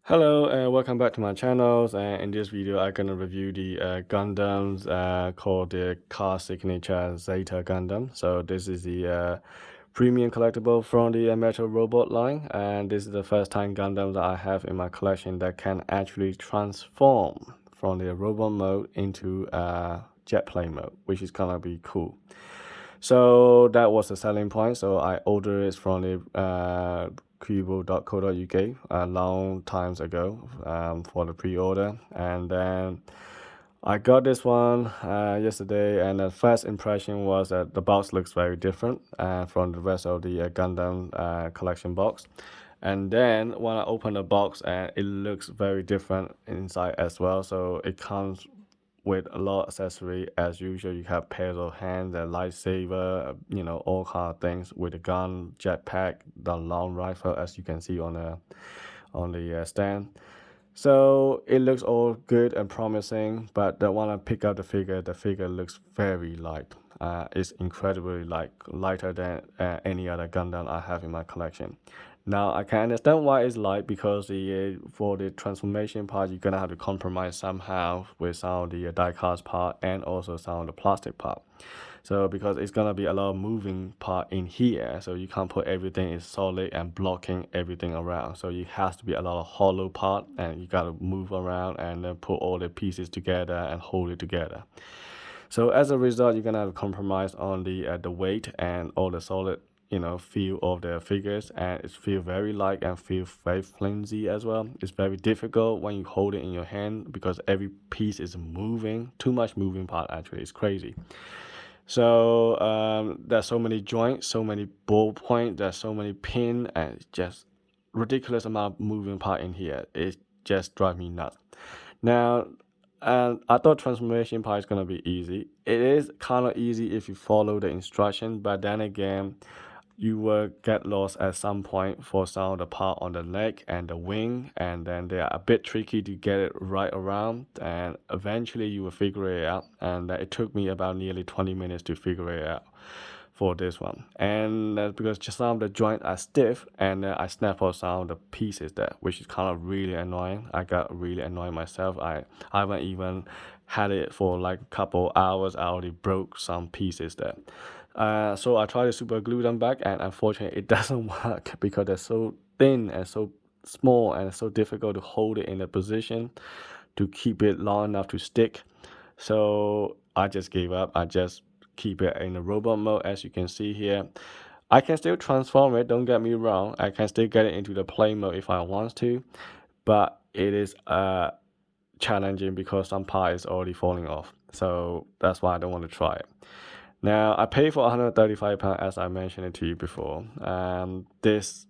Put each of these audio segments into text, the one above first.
Hello and welcome back to my channels, and in this video I'm gonna review the Gundams called the car signature Zeta Gundam. So this is the premium collectible from the Metal Robot line, and this is the first time Gundam that I have in my collection that can actually transform from the robot mode into jet plane mode, which is gonna be cool. So that was the selling point. So I ordered it from the kubo.co.uk a long times ago for the pre-order, and then I got this one yesterday, and the first impression was that the box looks very different from the rest of the Gundam collection box. And then when I open the box, it looks very different inside as well. So it comes with a lot of accessory as usual. You have pairs of hands, a lightsaber, all kind of things with a gun, jetpack, the long rifle, as you can see on the stand. So it looks all good and promising, but when I pick up the figure looks very light. It's incredibly light, lighter than any other Gundam I have in my collection. Now I can understand why it's light, because for the transformation part you're gonna have to compromise somehow with some of the die-cast part and also some of the plastic part. So because it's gonna be a lot of moving part in here, so you can't put everything in solid and blocking everything around. So it has to be a lot of hollow part, and you gotta move around and then put all the pieces together and hold it together. So as a result, you're gonna have to compromise on the weight and all the solid feel of the figures, and it feel very light and feel very flimsy as well. It's very difficult when you hold it in your hand because every piece is moving. Too much moving part, actually. It's crazy. So there's so many joints, so many ball points, there's so many pin, and it's just ridiculous amount of moving part in here. It just drives me nuts. Now, I thought transformation part is gonna be easy. It is kind of easy if you follow the instruction, but then again, you will get lost at some point for some of the part on the leg and the wing, and then they are a bit tricky to get it right around, and eventually you will figure it out. And it took me about nearly 20 minutes to figure it out for this one, and that's because just some of the joints are stiff, and I snap out some of the pieces there, which is kind of really annoying. I got really annoyed myself. I haven't even had it for like a couple hours. I already broke some pieces there. So I try to super glue them back, and unfortunately it doesn't work because they're so thin and so small, and it's so difficult to hold it in a position to keep it long enough to stick. So I just gave up. I just keep it in the robot mode, as you can see here. I can still transform it, don't get me wrong. I can still get it into the play mode if I want to, but it is challenging because some part is already falling off. So that's why I don't want to try it. Now, I paid for £135, as I mentioned it to you before. This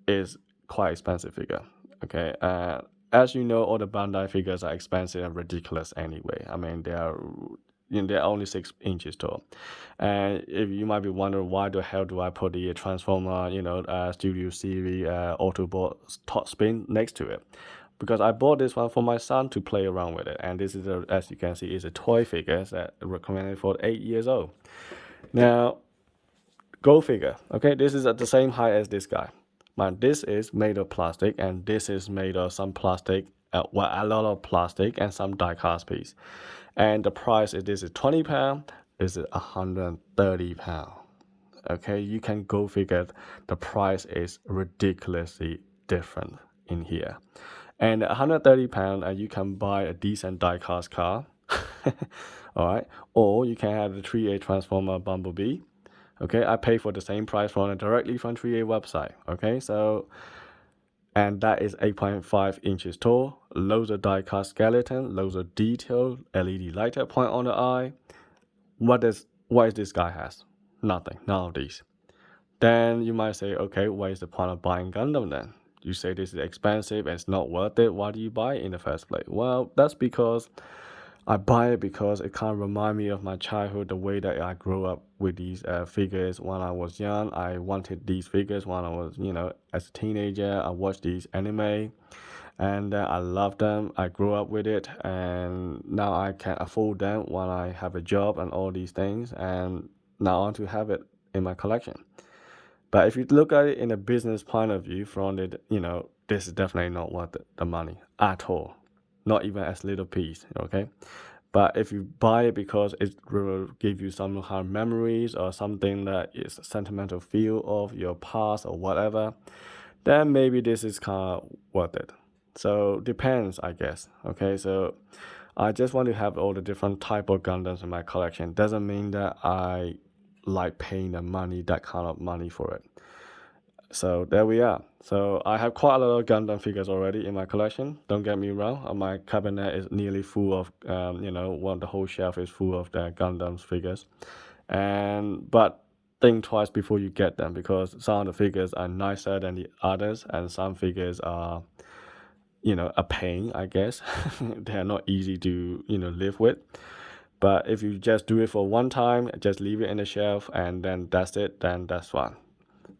is quite expensive figure. Okay. As you know, all the Bandai figures are expensive and ridiculous anyway. I mean, they're only 6 inches tall. And if you might be wondering, why the hell do I put the Transformer, Studio Series Autobot top spin next to it? Because I bought this one for my son to play around with it, and this is as you can see, is a toy figure that recommended for 8 years old. Now, go figure. Okay, this is at the same height as this guy. Man, this is made of plastic, and this is made of some plastic, a lot of plastic and some die-cast piece. And the price is, this is £20. This is £130. Okay, you can go figure. The price is ridiculously different in here. And £130, and you can buy a decent die-cast car. All right, or you can have the 3A Transformer Bumblebee. Okay, I pay for the same price directly from 3A website. Okay, so, and that is 8.5 inches tall, loads of die-cast skeleton, loads of detail, LED lighter point on the eye. What is this guy has? Nothing, none of these. Then you might say, okay, what is the point of buying Gundam then? You say this is expensive and it's not worth it. Why do you buy it in the first place? Well, that's because I buy it because it kind of remind me of my childhood, the way that I grew up with these figures when I was young. I wanted these figures when I was, as a teenager. I watched these anime, and I love them. I grew up with it, and now I can afford them when I have a job and all these things, and now I want to have it in my collection. But if you look at it in a business point of view, from it, this is definitely not worth the money at all, not even as little piece. Okay, but if you buy it because it will give you some kind of memories or something that is a sentimental feel of your past or whatever, then maybe this is kind of worth it. So depends, I guess. Okay, so I just want to have all the different type of Gundams in my collection. Doesn't mean that I like paying the money, that kind of money for it. So there we are. So I have quite a lot of Gundam figures already in my collection. Don't get me wrong. My cabinet is nearly full of, the whole shelf is full of the Gundam figures. But think twice before you get them, because some of the figures are nicer than the others, and some figures are, a pain, I guess. They're not easy to, live with. But if you just do it for one time, just leave it in the shelf and then that's it, then that's fine.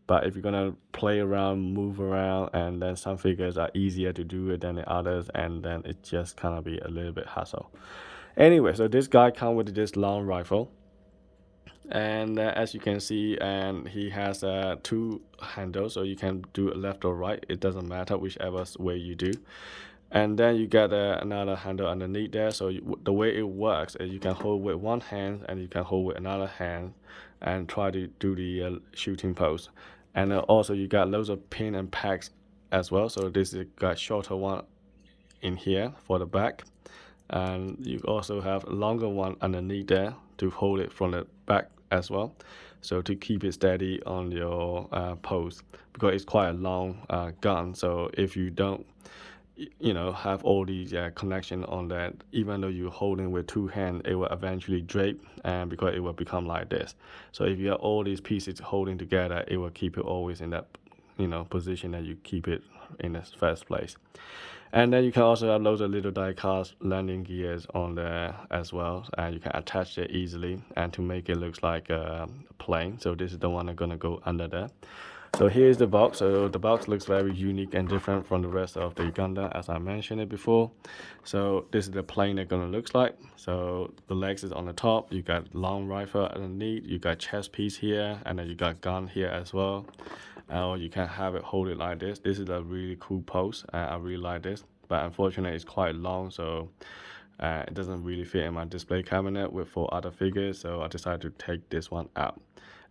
But if you're gonna play around, move around, and then some figures are easier to do it than the others, and then it just kind of be a little bit hassle. Anyway, so this guy comes with this long rifle, and as you can see, and he has two handles, so you can do left or right. It doesn't matter whichever way you do. And then you get another handle underneath there. So the way it works is you can hold with one hand and you can hold with another hand and try to do the shooting pose. And also you got loads of pin and packs as well. So this is got shorter one in here for the back. And you also have a longer one underneath there to hold it from the back as well. So to keep it steady on your pose, because it's quite a long gun. So if you don't have all these connection on that, even though you're holding with two hands, it will eventually drape, and because it will become like this. So if you have all these pieces holding together, it will keep it always in that position that you keep it in the first place. And then you can also have loads of little die-cast landing gears on there as well, and you can attach it easily and to make it look like a plane. So this is the one that's gonna go under there. So here's the box. So the box looks very unique and different from the rest of the Gundam, as I mentioned it before. So this is the plane it's gonna look like. So the legs is on the top. You got long rifle underneath. You got chest piece here, and then you got gun here as well. Or you can have it hold it like this. This is a really cool pose. I really like this, but unfortunately it's quite long, so it doesn't really fit in my display cabinet with 4 other figures. So I decided to take this one out.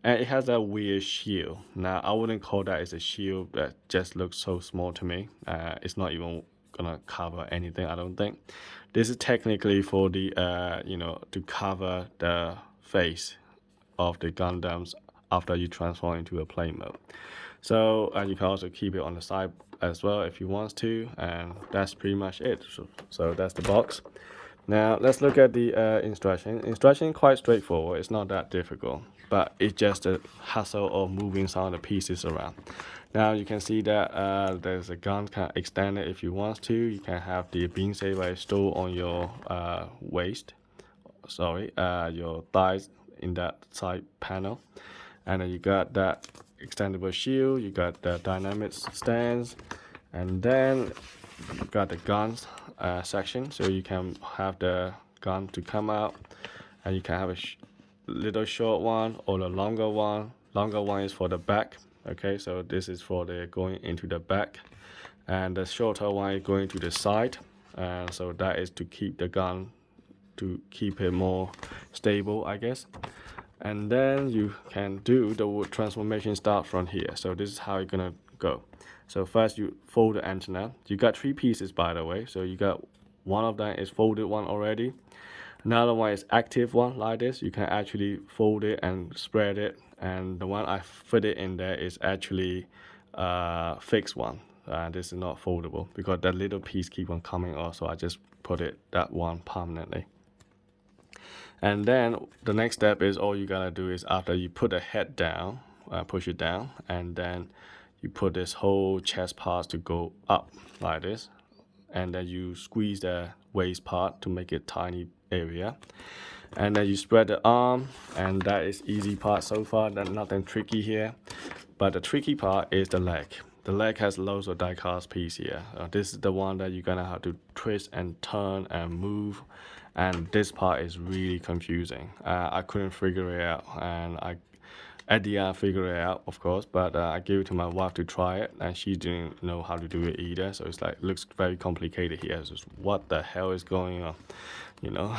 And it has that weird shield. Now, I wouldn't call that as a shield. That just looks so small to me. It's not even gonna cover anything, I don't think. This is technically for the, to cover the face of the Gundams after you transform into a plane mode. So you can also keep it on the side as well if you want to. And that's pretty much it. So that's the box. Now let's look at the instruction. Instruction quite straightforward. It's not that difficult, but it's just a hassle of moving some of the pieces around. Now you can see that there's a gun can extend it if you want to. You can have the beam saber stored on your waist. Your thighs in that side panel, and then you got that extendable shield. You got the dynamic stands, and then you got the guns section, so you can have the gun to come out, and you can have a little short one or the longer one. Longer one is for the back. Okay, so this is for the going into the back, and the shorter one is going to the side, and so that is to keep the gun, to keep it more stable, I guess. And then you can do the transformation start from here. So this is how you're gonna go. So first you fold the antenna. You got 3 pieces, by the way. So you got one of them is folded one already. Another one is active one like this. You can actually fold it and spread it. And the one I fit it in there is actually fixed one. This is not foldable because that little piece keep on coming off. So I just put that one permanently. And then the next step is all you gotta do is after you put the head down, push it down, and then you put this whole chest part to go up like this, and then you squeeze the waist part to make it tiny area, and then you spread the arm, and that is easy part so far. There's nothing tricky here, but the tricky part is the leg. The leg has loads of die-cast piece here. This is the one that you're gonna have to twist and turn and move, and this part is really confusing. I couldn't figure it out, and At the end, I figured it out, of course, but I gave it to my wife to try it, and she didn't know how to do it either. So it's like looks very complicated here. It's just, what the hell is going on, you know?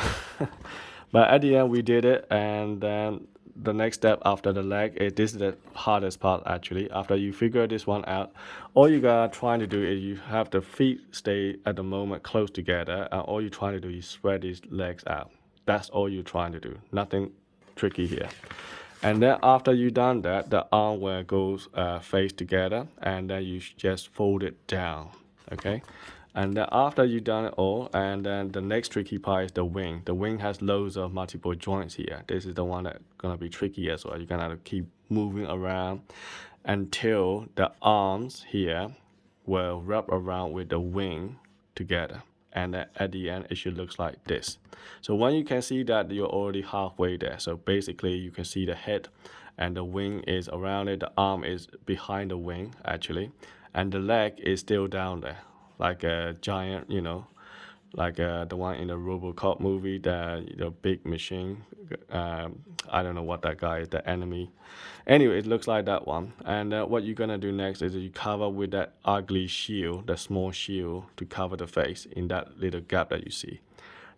But at the end, we did it, and then the next step after the leg is this is the hardest part actually. After you figure this one out, all you got trying to do is you have the feet stay at the moment close together, and all you're trying to do is spread these legs out. That's all you're trying to do. Nothing tricky here. And then after you done that, the arm will goes face together, and then you just fold it down, okay? And then after you done it all, and then the next tricky part is the wing. The wing has loads of multiple joints here. This is the one that's gonna be tricky as well. You're gonna have to keep moving around until the arms here will wrap around with the wing together. And then at the end, it should look like this. So when you can see that you're already halfway there. So basically you can see the head and the wing is around it. The arm is behind the wing actually. And the leg is still down there, like a giant, like the one in the RoboCop movie, the big machine. I don't know what that guy is, the enemy. Anyway, it looks like that one. And what you're gonna do next is you cover with that ugly shield, the small shield, to cover the face in that little gap that you see.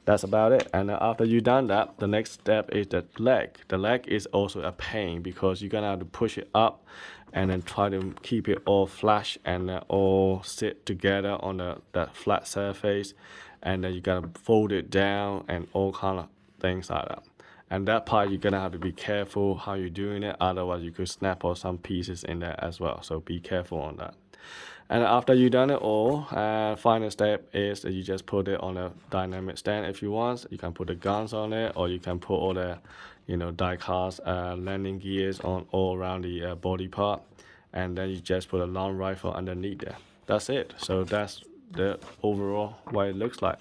That's about it. And after you've done that, the next step is the leg. The leg is also a pain because you're gonna have to push it up and then try to keep it all flush and all sit together on that flat surface. And then you gotta fold it down and all kind of things like that. And that part you're gonna have to be careful how you're doing it, otherwise you could snap off some pieces in there as well. So be careful on that. And after you've done it all, final step is that you just put it on a dynamic stand if you want. You can put the guns on it, or you can put all the, die-cast landing gears on all around the body part, and then you just put a long rifle underneath there. That's it. So that's the overall what it looks like.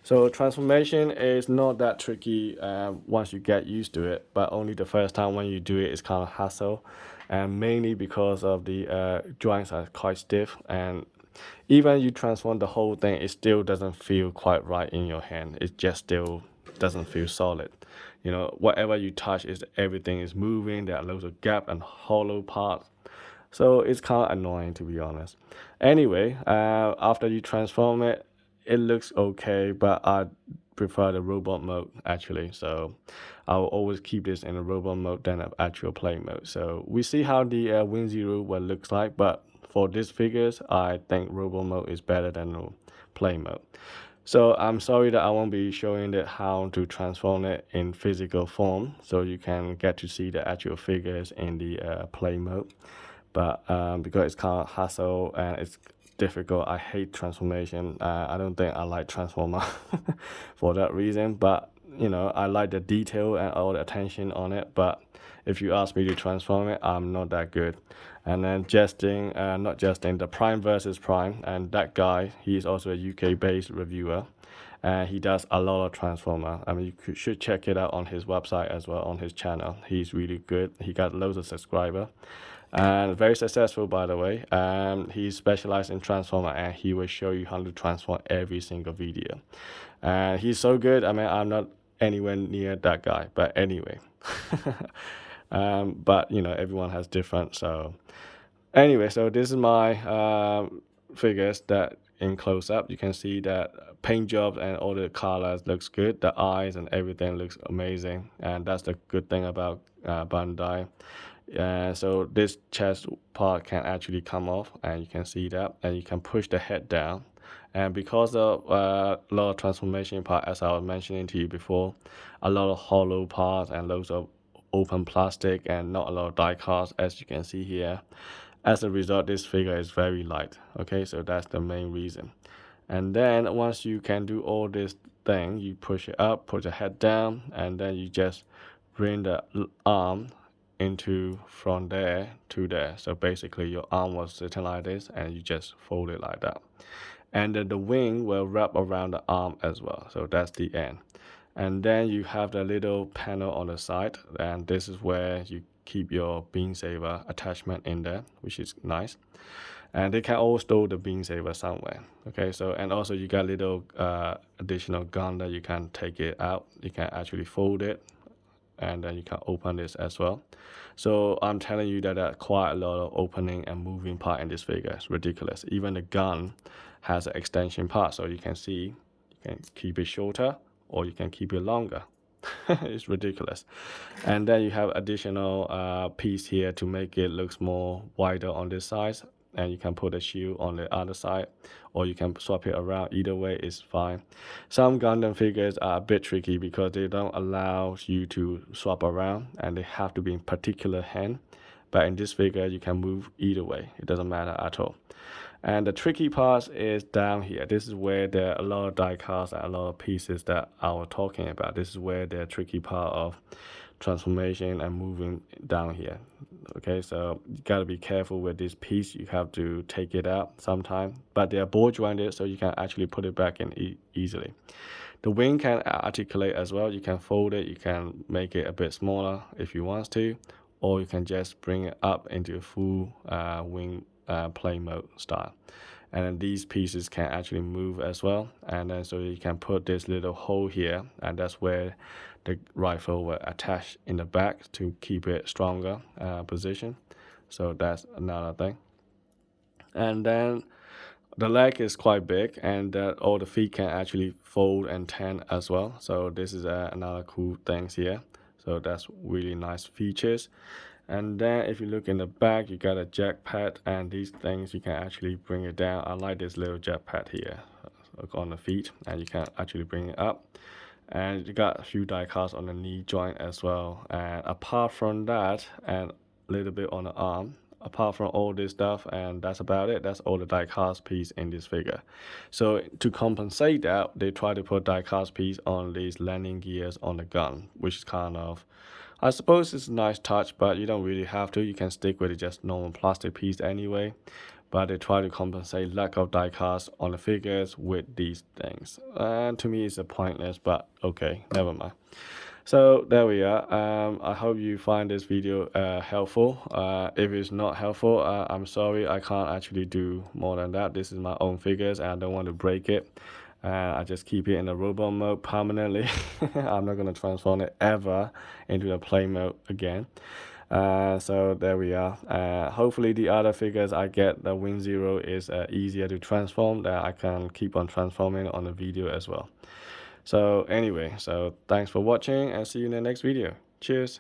So transformation is not that tricky once you get used to it, but only the first time when you do it is kind of hassle, and mainly because of the joints are quite stiff, and even you transform the whole thing, it still doesn't feel quite right in your hand. It just still doesn't feel solid. Whatever you touch is everything is moving. There are loads of gap and hollow parts. So it's kind of annoying, to be honest. Anyway, after you transform it, it looks okay, but I prefer the robot mode actually. So I'll always keep this in a robot mode than an actual play mode. So we see how the Wing Zero looks like, but for these figures, I think robot mode is better than the play mode. So I'm sorry that I won't be showing it how to transform it in physical form, so you can get to see the actual figures in the play mode. But because it's kind of hassle and it's difficult, I hate transformation. I don't think I like Transformer for that reason. But I like the detail and all the attention on it. But if you ask me to transform it, I'm not that good. And then not jesting, the Prime versus Prime, and that guy, he's also a UK-based reviewer. And he does a lot of Transformer. I mean, you should check it out on his website as well, on his channel. He's really good. He got loads of subscribers. And very successful, by the way. He's specialized in Transformer, and he will show you how to transform every single video. And he's so good. I mean, I'm not anywhere near that guy, but anyway. But everyone has different. So anyway, so this is my figures that in close up. You can see that paint jobs and all the colors looks good. The eyes and everything looks amazing, and that's the good thing about Bandai. So this chest part can actually come off, and you can see that, and you can push the head down. And because of a lot of transformation part, as I was mentioning to you before, a lot of hollow parts and loads of open plastic and not a lot of die cast, as you can see here. As a result, this figure is very light. Okay, so that's the main reason. And then once you can do all this thing, you push it up, put the head down, and then you just bring the arm into from there to there. So basically your arm was sitting like this, and you just fold it like that. And then the wing will wrap around the arm as well. So that's the end. And then you have the little panel on the side, and this is where you keep your beam saber attachment in there, which is nice. And they can all store the beam saber somewhere. Okay, so and also you got little additional gun that you can take it out. You can actually fold it and then you can open this as well. So I'm telling you that there are quite a lot of opening and moving part in this figure. It's ridiculous. Even the gun has an extension part, so you can see you can keep it shorter or you can keep it longer. It's ridiculous. And then you have additional piece here to make it looks more wider on this side, and you can put a shield on the other side, or you can swap it around. Either way is fine. Some Gundam figures are a bit tricky because they don't allow you to swap around and they have to be in particular hand, but in this figure you can move either way. It doesn't matter at all. And the tricky part is down here. This is where there are a lot of die casts and a lot of pieces that I was talking about. This is where the tricky part of transformation and moving down here. Okay, so you got to be careful with this piece. You have to take it out sometime, but they are ball jointed, so you can actually put it back in easily. The wing can articulate as well. You can fold it, you can make it a bit smaller if you want to, or you can just bring it up into a full wing play mode style. And then these pieces can actually move as well, and then so you can put this little hole here, and that's where the rifle will attach in the back to keep it stronger position. So that's another thing. And then the leg is quite big, and all the feet can actually fold and tan as well. So this is another cool things here. So that's really nice features. And then if you look in the back, you got a jack pad, and these things you can actually bring it down. I like this little jack pad here on the feet, and you can actually bring it up. And you got a few die casts on the knee joint as well. And apart from that, and a little bit on the arm, apart from all this stuff, and that's about it. That's all the die cast piece in this figure. So to compensate that, they try to put die cast piece on these landing gears on the gun, which is kind of, I suppose it's a nice touch, but you don't really have to. You can stick with it just normal plastic piece anyway. But they try to compensate lack of die cast on the figures with these things. And to me, it's a pointless, but okay, never mind. So there we are. I hope you find this video helpful. If it's not helpful, I'm sorry. I can't actually do more than that. This is my own figures, and I don't want to break it. I just keep it in the robot mode permanently. I'm not going to transform it ever into the play mode again. So there we are. Hopefully the other figures I get, the Wing Zero is easier to transform, that I can keep on transforming on the video as well. So anyway, so thanks for watching, and see you in the next video. Cheers.